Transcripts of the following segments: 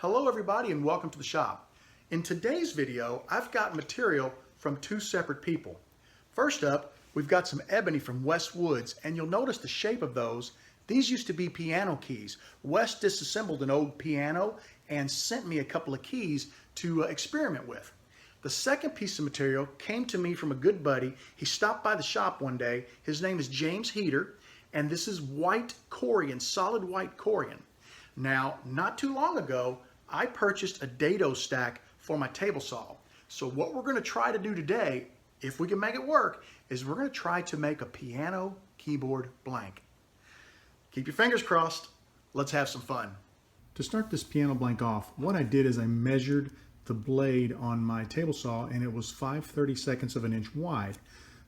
Hello everybody and welcome to the shop. In today's video, I've got material from two separate people. First up, we've got some ebony from West Woods, and you'll notice the shape of those. These used to be piano keys. Wes disassembled an old piano and sent me a couple of keys to experiment with. The second piece of material came to me from a good buddy. He stopped by the shop one day. His name is James Heater, and this is white Corian, solid white Corian. Now, not too long ago, I purchased a dado stack for my table saw. So what we're going to try to do today, if we can make it work, is we're going to try to make a piano keyboard blank. Keep your fingers crossed. Let's have some fun. To start this piano blank off, what I did is I measured the blade on my table saw, and it was 5/32 of an inch wide.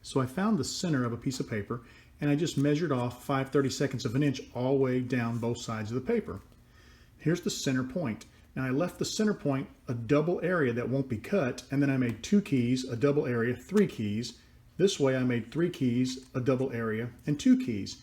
So I found the center of a piece of paper, and I just measured off 5/32 of an inch all the way down both sides of the paper. Here's the center point. Now I left the center point a double area that won't be cut, and then I made 2 keys, a double area, 3 keys. This way I made 3 keys, a double area, and 2 keys.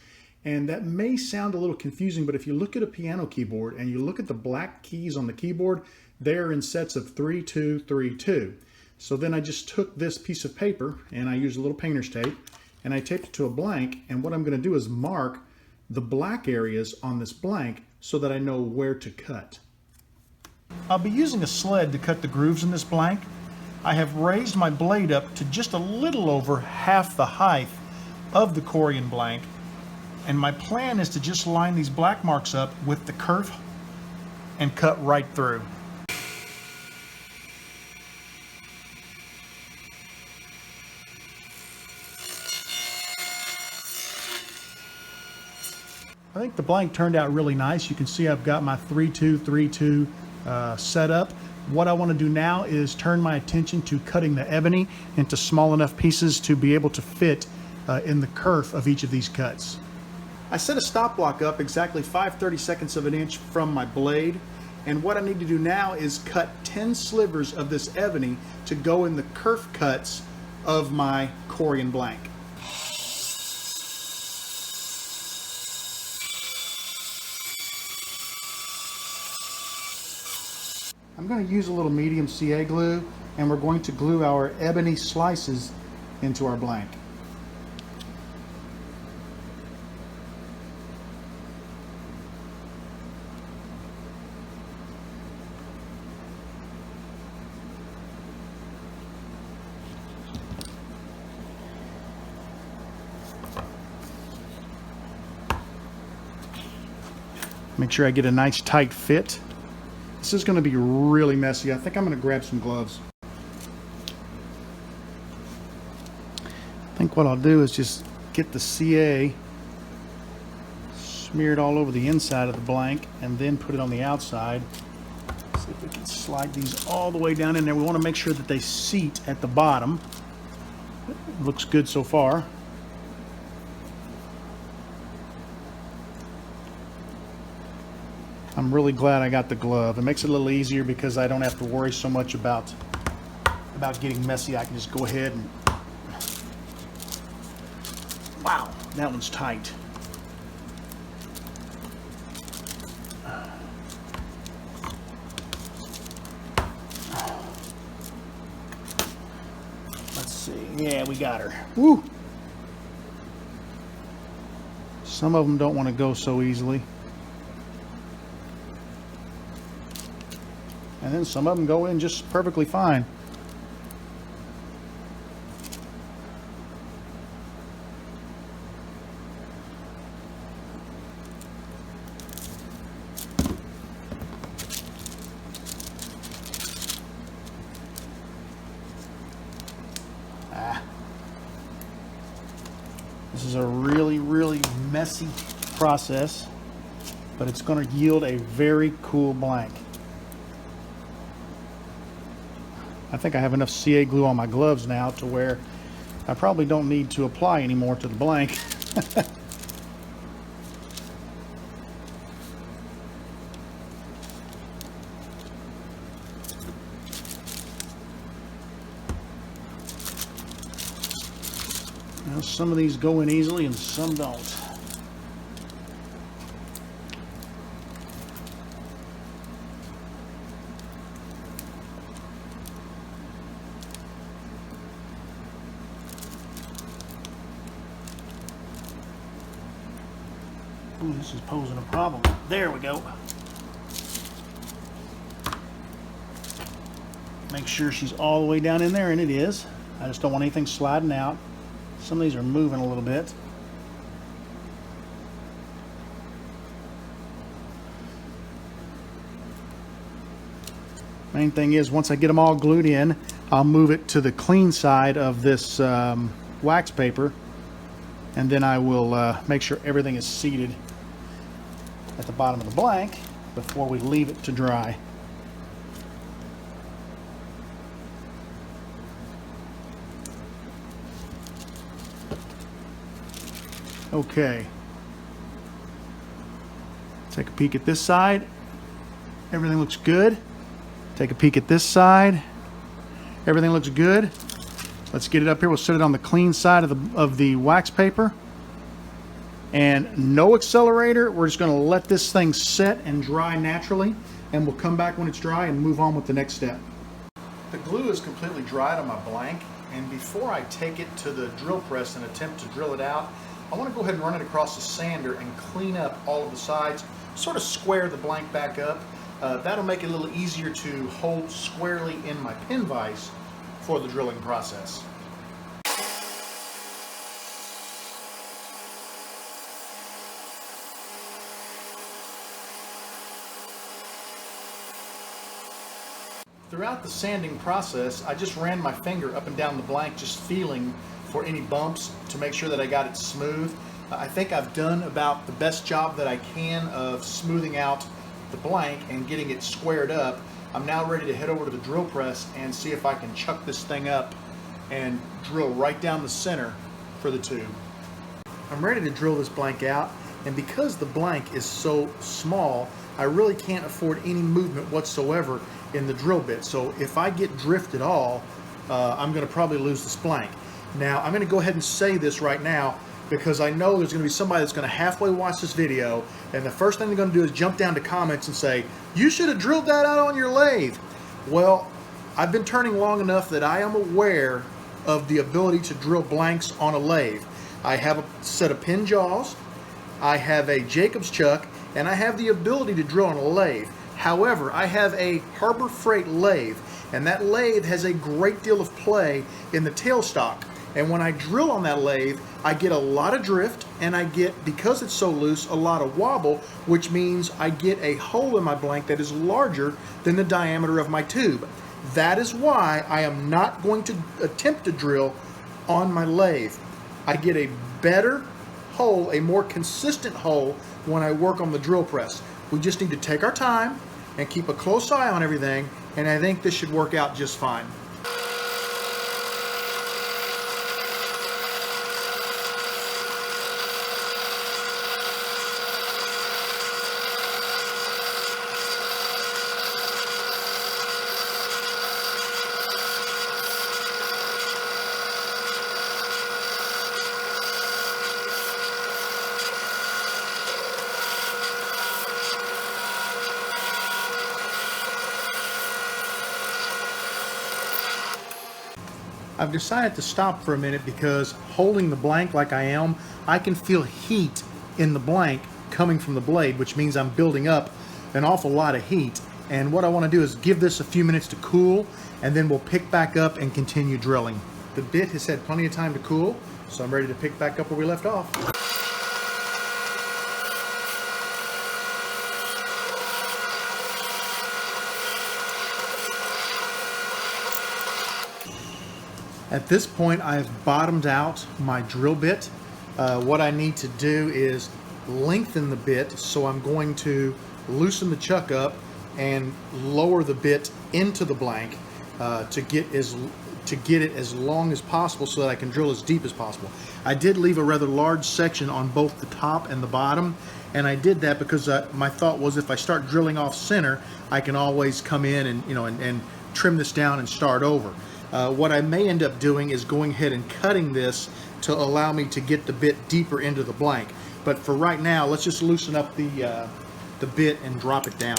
And that may sound a little confusing, but if you look at a piano keyboard and you look at the black keys on the keyboard, they're in sets of 3, 2, 3, 2. So then I just took this piece of paper and I used a little painter's tape and I taped it to a blank, and what I'm going to do is mark the black areas on this blank so that I know where to cut. I'll be using a sled to cut the grooves in this blank. I have raised my blade up to just a little over half the height of the Corian blank, and my plan is to just line these black marks up with the kerf and cut right through. I think the blank turned out really nice. You can see I've got my 3-2, 3-2 set up. What I want to do now is turn my attention to cutting the ebony into small enough pieces to be able to fit in the kerf of each of these cuts. I set a stop block up exactly 5/32 of an inch from my blade, and what I need to do now is cut 10 slivers of this ebony to go in the kerf cuts of my Corian blank. I'm going to use a little medium CA glue, and we're going to glue our ebony slices into our blank. Make sure I get a nice tight fit. This is going to be really messy. I think I'm going to grab some gloves. I think what I'll do is just get the CA smeared all over the inside of the blank and then put it on the outside. See if we can slide these all the way down in there. We want to make sure that they seat at the bottom. It looks good so far. I'm really glad I got the glove. It makes it a little easier because I don't have to worry so much about getting messy. I can just go ahead and... Wow, that one's tight. Let's see. Yeah, we got her. Woo! Some of them don't want to go so easily. And then some of them go in just perfectly fine. This is a really messy process, but it's going to yield a very cool blank. I think I have enough CA glue on my gloves now to where I probably don't need to apply any more to the blank. Now, some of these go in easily and some don't. Ooh, this is posing a problem. There we go. Make sure she's all the way down in there, and it is. I just don't want anything sliding out. Some of these are moving a little bit. Main thing is, once I get them all glued in, I'll move it to the clean side of this wax paper, and then I will make sure everything is seated at the bottom of the blank before we leave it to dry. Okay. Take a peek at this side. Everything looks good. Take a peek at this side. Everything looks good. Let's get it up here. We'll set it on the clean side of the wax paper. And no accelerator. We're just going to let this thing set and dry naturally. And we'll come back when it's dry and move on with the next step. The glue is completely dried on my blank. And before I take it to the drill press and attempt to drill it out, I want to go ahead and run it across the sander and clean up all of the sides, sort of square the blank back up. That'll make it a little easier to hold squarely in my pin vise for the drilling process. Throughout the sanding process, I just ran my finger up and down the blank, just feeling for any bumps to make sure that I got it smooth. I think I've done about the best job that I can of smoothing out the blank and getting it squared up. I'm now ready to head over to the drill press and see if I can chuck this thing up and drill right down the center for the tube. I'm ready to drill this blank out, and because the blank is so small, I really can't afford any movement whatsoever in the drill bit. So if I get drift at all, I'm going to probably lose this blank. Now, I'm going to go ahead and say this right now because I know there's going to be somebody that's going to halfway watch this video, and the first thing they're going to do is jump down to comments and say, you should have drilled that out on your lathe. Well, I've been turning long enough that I am aware of the ability to drill blanks on a lathe. I have a set of pin jaws, I have a Jacob's chuck, and I have the ability to drill on a lathe. However, I have a Harbor Freight lathe, and that lathe has a great deal of play in the tailstock. And when I drill on that lathe, I get a lot of drift, and I get, because it's so loose, a lot of wobble, which means I get a hole in my blank that is larger than the diameter of my tube. That is why I am not going to attempt to drill on my lathe. I get a better hole, a more consistent hole when I work on the drill press. We just need to take our time and keep a close eye on everything, and I think this should work out just fine. I've decided to stop for a minute because holding the blank like I am, I can feel heat in the blank coming from the blade, which means I'm building up an awful lot of heat. And what I want to do is give this a few minutes to cool, and then we'll pick back up and continue drilling. The bit has had plenty of time to cool, so I'm ready to pick back up where we left off. At this point, I've bottomed out my drill bit. What I need to do is lengthen the bit, so I'm going to loosen the chuck up and lower the bit into the blank to get it as long as possible so that I can drill as deep as possible. I did leave a rather large section on both the top and the bottom, and I did that because my thought was if I start drilling off center, I can always come in and and trim this down and start over. What I may end up doing is going ahead and cutting this to allow me to get the bit deeper into the blank. But for right now, let's just loosen up the bit and drop it down.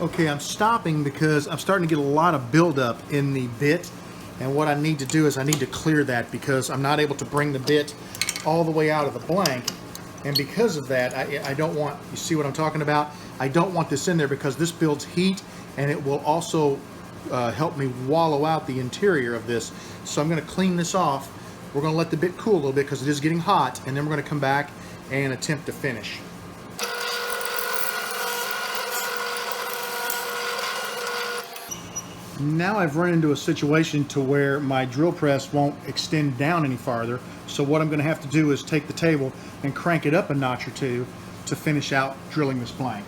Okay, I'm stopping because I'm starting to get a lot of buildup in the bit, and what I need to do is I need to clear that because I'm not able to bring the bit all the way out of the blank, and because of that I don't want, you see what I'm talking about? I don't want this in there because this builds heat, and it will also help me wallow out the interior of this. So I'm going to clean this off. We're going to let the bit cool a little bit because it is getting hot, and then we're going to come back and attempt to finish. Now I've run into a situation to where my drill press won't extend down any farther, so what I'm going to have to do is take the table and crank it up a notch or two to finish out drilling this blank.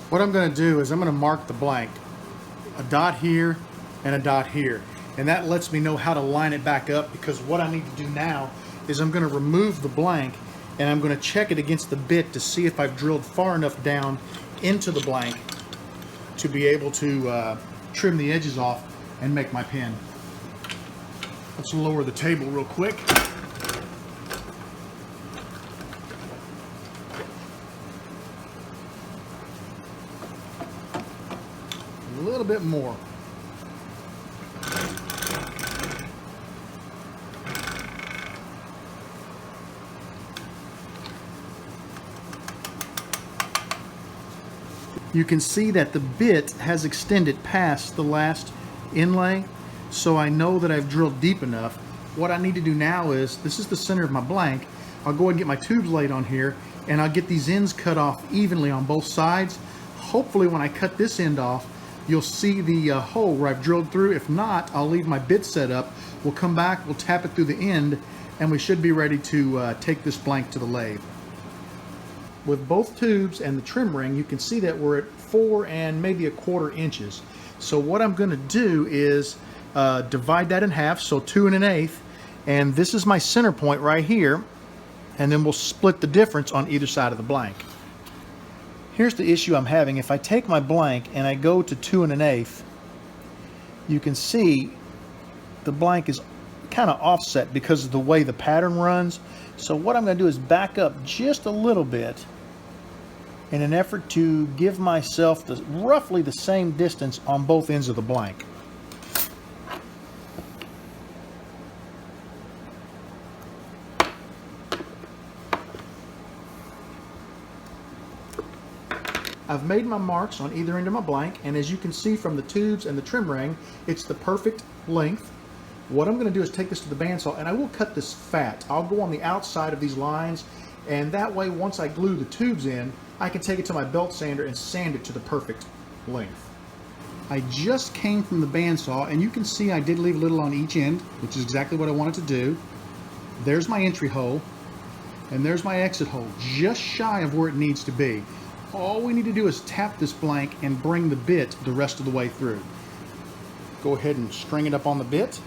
What I'm going to do is I'm going to mark the blank, a dot here and a dot here, and that lets me know how to line it back up, because what I need to do now is I'm going to remove the blank and I'm going to check it against the bit to see if I've drilled far enough down into the blank to be able to trim the edges off and make my pin. Let's lower the table real quick. A little bit more. You can see that the bit has extended past the last inlay, so I know that I've drilled deep enough. What I need to do now is, this is the center of my blank, I'll go ahead and get my tubes laid on here, and I'll get these ends cut off evenly on both sides. Hopefully when I cut this end off, you'll see the hole where I've drilled through. If not, I'll leave my bit set up. We'll come back, we'll tap it through the end, and we should be ready to take this blank to the lathe. With both tubes and the trim ring, you can see that we're at 4 and maybe 1/4 inches. So what I'm going to do is divide that in half, so 2 1/8, and this is my center point right here, and then we'll split the difference on either side of the blank. Here's the issue I'm having. If I take my blank and I go to 2 1/8, you can see the blank is kind of offset because of the way the pattern runs. So what I'm going to do is back up just a little bit in an effort to give myself roughly the same distance on both ends of the blank. I've made my marks on either end of my blank, and as you can see from the tubes and the trim ring, it's the perfect length. What I'm going to do is take this to the bandsaw, and I will cut this fat. I'll go on the outside of these lines, and that way once I glue the tubes in, I can take it to my belt sander and sand it to the perfect length. I just came from the bandsaw, and you can see I did leave a little on each end, which is exactly what I wanted to do. There's my entry hole, and there's my exit hole, just shy of where it needs to be. All we need to do is tap this blank and bring the bit the rest of the way through. Go ahead and string it up on the bit.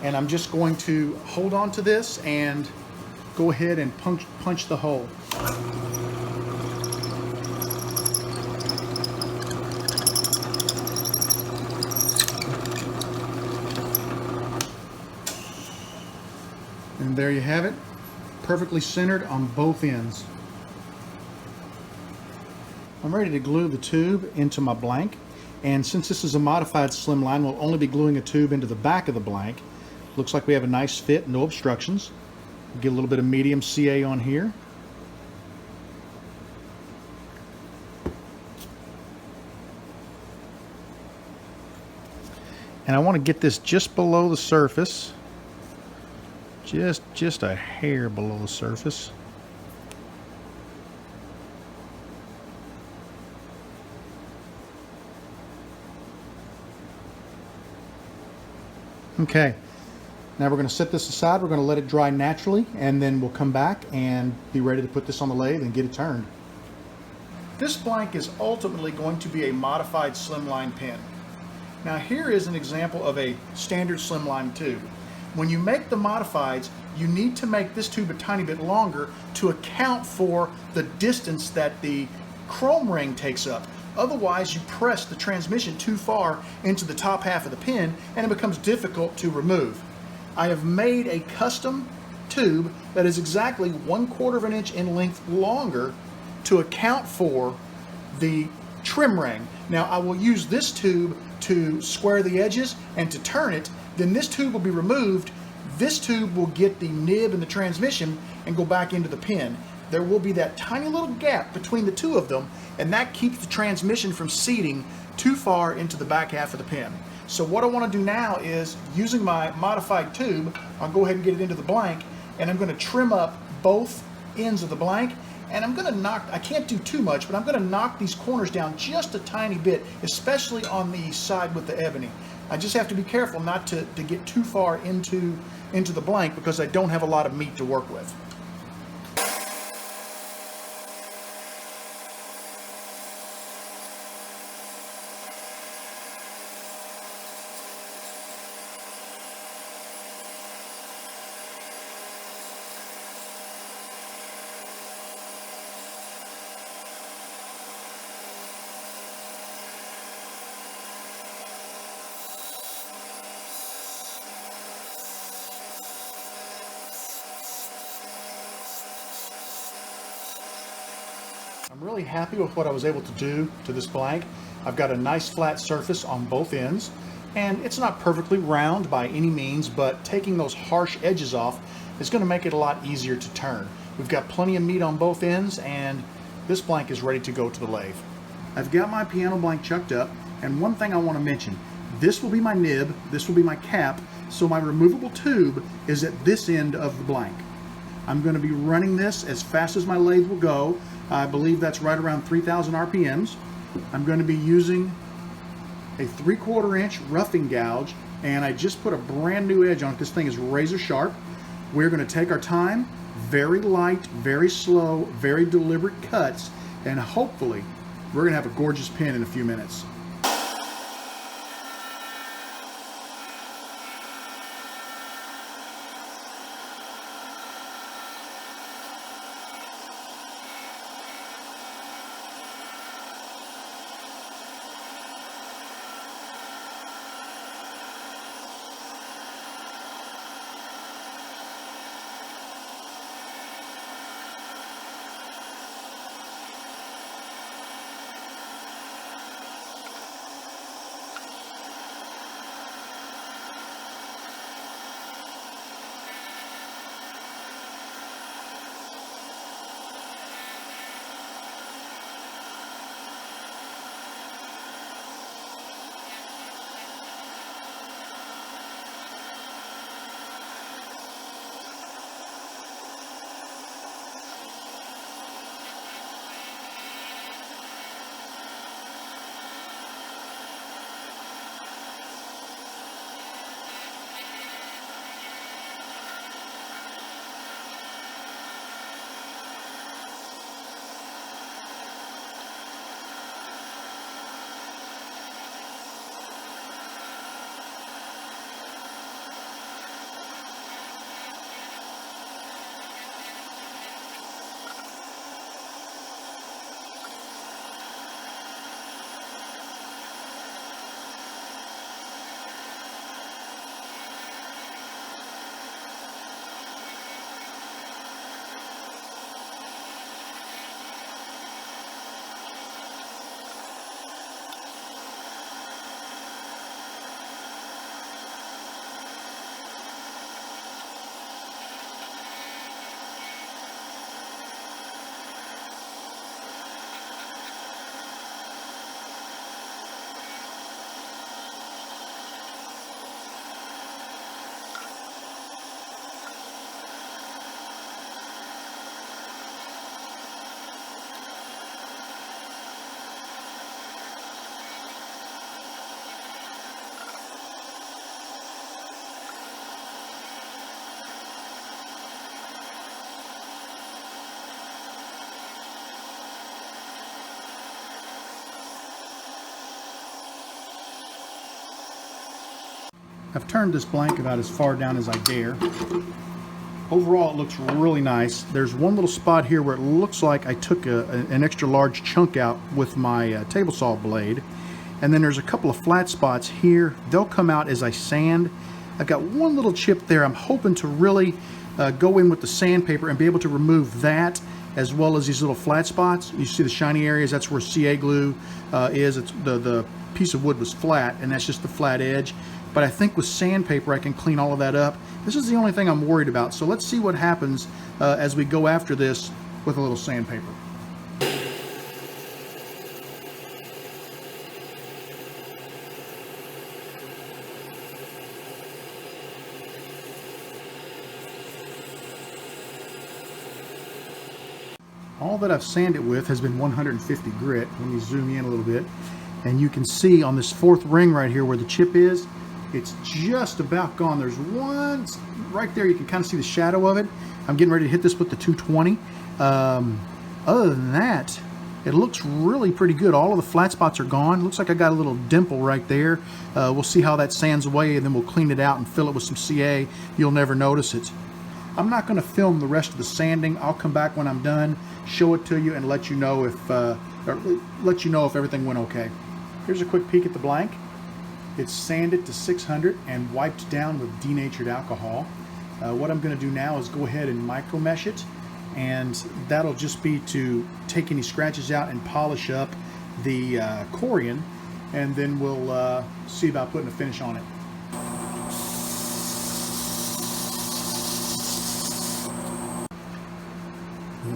And I'm just going to hold on to this and go ahead and punch the hole. And there you have it, perfectly centered on both ends. I'm ready to glue the tube into my blank, and since this is a modified slimline, we'll only be gluing a tube into the back of the blank. Looks like we have a nice fit, no obstructions. Get a little bit of medium CA on here. And I want to get this just below the surface. Just a hair below the surface. Okay, now we're going to set this aside. We're going to let it dry naturally, and then we'll come back and be ready to put this on the lathe and get it turned. This blank is ultimately going to be a modified slimline pin. Now here is an example of a standard slimline tube. When you make the modifieds, you need to make this tube a tiny bit longer to account for the distance that the chrome ring takes up. Otherwise, you press the transmission too far into the top half of the pin and it becomes difficult to remove. I have made a custom tube that is exactly 1/4 of an inch in length longer to account for the trim ring. Now I will use this tube to square the edges and to turn it. Then this tube will be removed. This tube will get the nib and the transmission and go back into the pin. There will be that tiny little gap between the two of them, and that keeps the transmission from seating too far into the back half of the pin. So what I want to do now is, using my modified tube, I'll go ahead and get it into the blank, and I'm going to trim up both ends of the blank, and I'm going to knock, I can't do too much, but I'm going to knock these corners down just a tiny bit, especially on the side with the ebony. I just have to be careful not to get too far into the blank because I don't have a lot of meat to work with. I'm really happy with what I was able to do to this blank. I've got a nice flat surface on both ends, and it's not perfectly round by any means, but taking those harsh edges off is going to make it a lot easier to turn. We've got plenty of meat on both ends, and this blank is ready to go to the lathe. I've got my piano blank chucked up, and one thing I want to mention, this will be my nib, this will be my cap, so my removable tube is at this end of the blank. I'm going to be running this as fast as my lathe will go. I believe that's right around 3,000 RPMs. I'm going to be using a 3/4 inch roughing gouge, and I just put a brand new edge on it. This thing is razor sharp. We're going to take our time, very light, very slow, very deliberate cuts, and hopefully we're going to have a gorgeous pin in a few minutes. I've turned this blank about as far down as I dare. Overall, it looks really nice. There's one little spot here where it looks like I took an extra large chunk out with my table saw blade. And then there's a couple of flat spots here. They'll come out as I sand. I've got one little chip there. I'm hoping to really go in with the sandpaper and be able to remove that, as well as these little flat spots. You see the shiny areas, that's where CA glue is. It's the piece of wood was flat, and that's just the flat edge. But I think with sandpaper I can clean all of that up. This is the only thing I'm worried about. So let's see what happens as we go after this with a little sandpaper. All that I've sanded with has been 150 grit. Let me zoom in a little bit. And you can see on this fourth ring right here where the chip is, it's just about gone. There's one right there. You can kind of see the shadow of it. I'm getting ready to hit this with the 220. Other than that, it looks really pretty good. All of the flat spots are gone. Looks like I got a little dimple right there. We'll see how that sands away, and then we'll clean it out and fill it with some CA. You'll never notice it. I'm not going to film the rest of the sanding. I'll come back when I'm done, show it to you, and let you know if everything went okay. Here's a quick peek at the blank. It's sanded to 600 and wiped down with denatured alcohol. What I'm going to do now is go ahead and micro mesh it, and that'll just be to take any scratches out and polish up the corian, and then we'll see about putting a finish on it.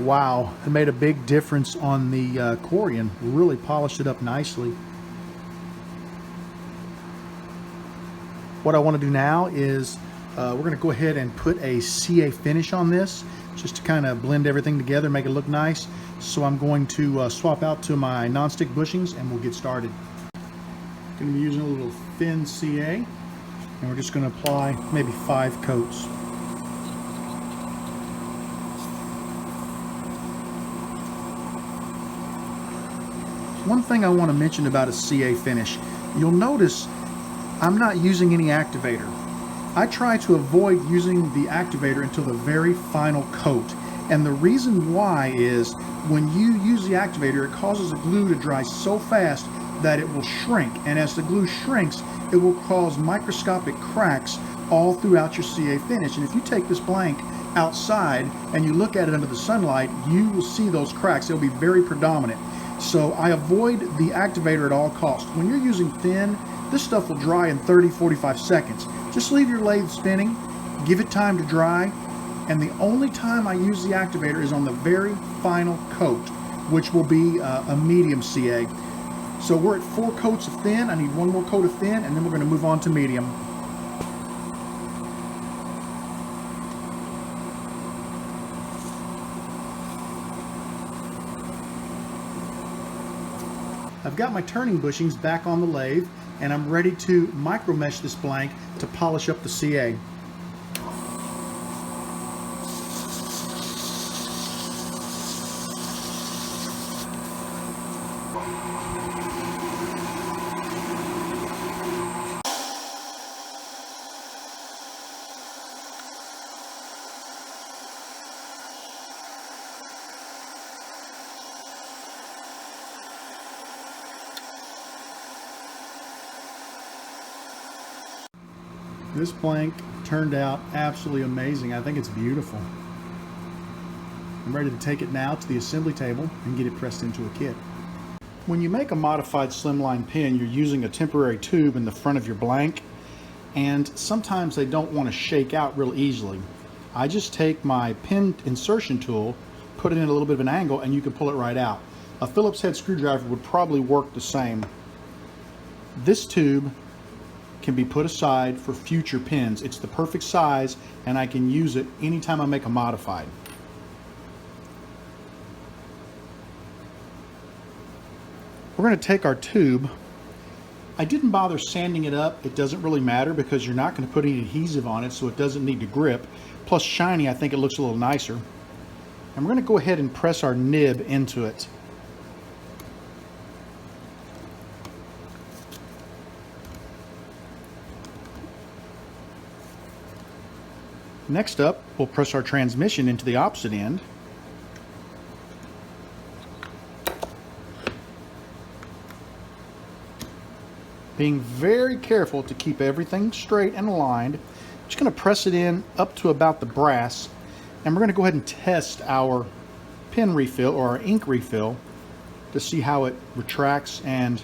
Wow, it made a big difference on the corian. Really polished it up nicely. What I want to do now is we're going to go ahead and put a CA finish on this, just to kind of blend everything together, make it look nice. So I'm going to swap out to my non-stick bushings, and we'll get started. Going to be using a little thin CA, and we're just going to apply maybe 5 coats. One thing I want to mention about a CA finish, you'll notice I'm not using any activator. I try to avoid using the activator until the very final coat. And the reason why is when you use the activator, it causes the glue to dry so fast that it will shrink. And as the glue shrinks, it will cause microscopic cracks all throughout your CA finish. And if you take this blank outside and you look at it under the sunlight, you will see those cracks. They'll be very predominant. So I avoid the activator at all costs. When you're using thin, this stuff will dry in 30-45 seconds. Just leave your lathe spinning, give it time to dry, and the only time I use the activator is on the very final coat, which will be a medium CA. So we're at 4 coats of thin. I need 1 more coat of thin, and then we're going to move on to medium. I've got my turning bushings back on the lathe, and I'm ready to micro mesh this blank to polish up the CA. This blank turned out absolutely amazing. I think it's beautiful. I'm ready to take it now to the assembly table and get it pressed into a kit. When you make a modified slimline pin, you're using a temporary tube in the front of your blank, and sometimes they don't want to shake out real easily. I just take my pin insertion tool, put it in a little bit of an angle, and you can pull it right out. A Phillips head screwdriver would probably work the same. This tube can be put aside for future pins. It's the perfect size, and I can use it anytime I make a modified. We're going to take our tube. I didn't bother sanding it up. It doesn't really matter because you're not going to put any adhesive on it, so it doesn't need to grip. Plus shiny, I think it looks a little nicer. And we're going to go ahead and press our nib into it. Next up, we'll press our transmission into the opposite end. Being very careful to keep everything straight and aligned. Just going to press it in up to about the brass, and we're going to go ahead and test our pen refill or our ink refill to see how it retracts and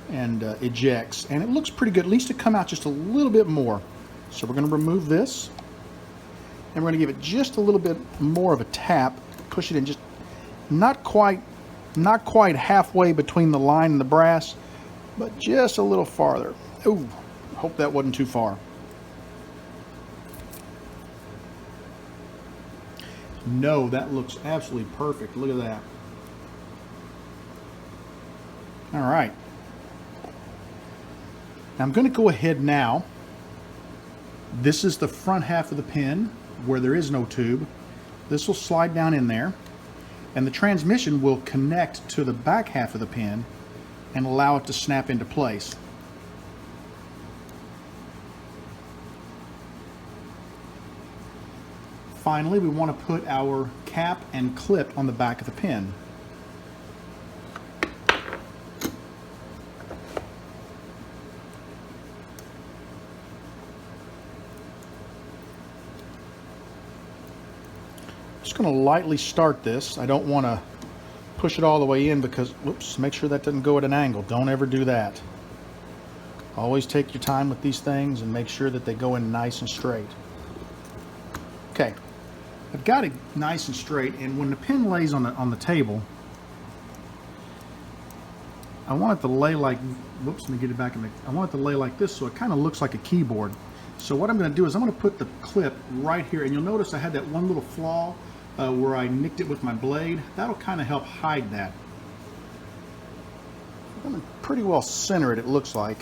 ejects. And it looks pretty good, at least to come out just a little bit more. So we're going to remove this, and we're going to give it just a little bit more of a tap. Push it in just not quite halfway between the line and the brass, but just a little farther. Ooh, hope that wasn't too far. No, that looks absolutely perfect. Look at that. All right. Now I'm going to go ahead now. This is the front half of the pen where there is no tube. This will slide down in there, and the transmission will connect to the back half of the pen and allow it to snap into place. Finally, we want to put our cap and clip on the back of the pen. Just going to lightly start this. I don't want to push it all the way in because, whoops, make sure that doesn't go at an angle. Don't ever do that. Always take your time with these things and make sure that they go in nice and straight. Okay, I've got it nice and straight, and when the pen lays on the table, I want it to lay like, whoops, let me get it back in the, I want it to lay like this so it kind of looks like a keyboard. So what I'm going to do is I'm going to put the clip right here, and you'll notice I had that one little flaw where I nicked it with my blade. That'll kind of help hide that. I'm going to pretty well center it, it looks like.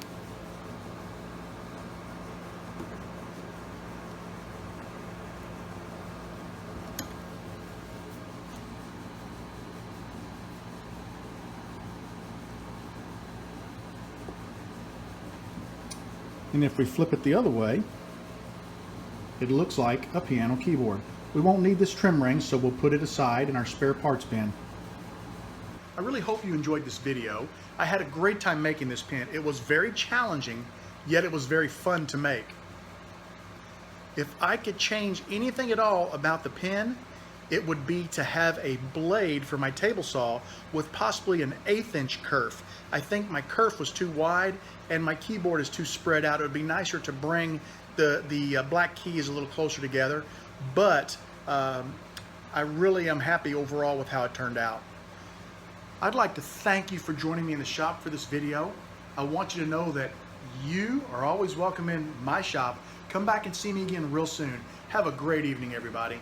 And if we flip it the other way, it looks like a piano keyboard. We won't need this trim ring, so we'll put it aside in our spare parts bin. I really hope you enjoyed this video. I had a great time making this pen. It was very challenging, yet it was very fun to make. If I could change anything at all about the pen, it would be to have a blade for my table saw with possibly an 1/8 inch kerf. I think my kerf was too wide and my keyboard is too spread out. It would be nicer to bring the black keys a little closer together, but I really am happy overall with how it turned out. I'd like to thank you for joining me in the shop for this video. I want you to know that you are always welcome in my shop. Come back and see me again real soon. Have a great evening, everybody.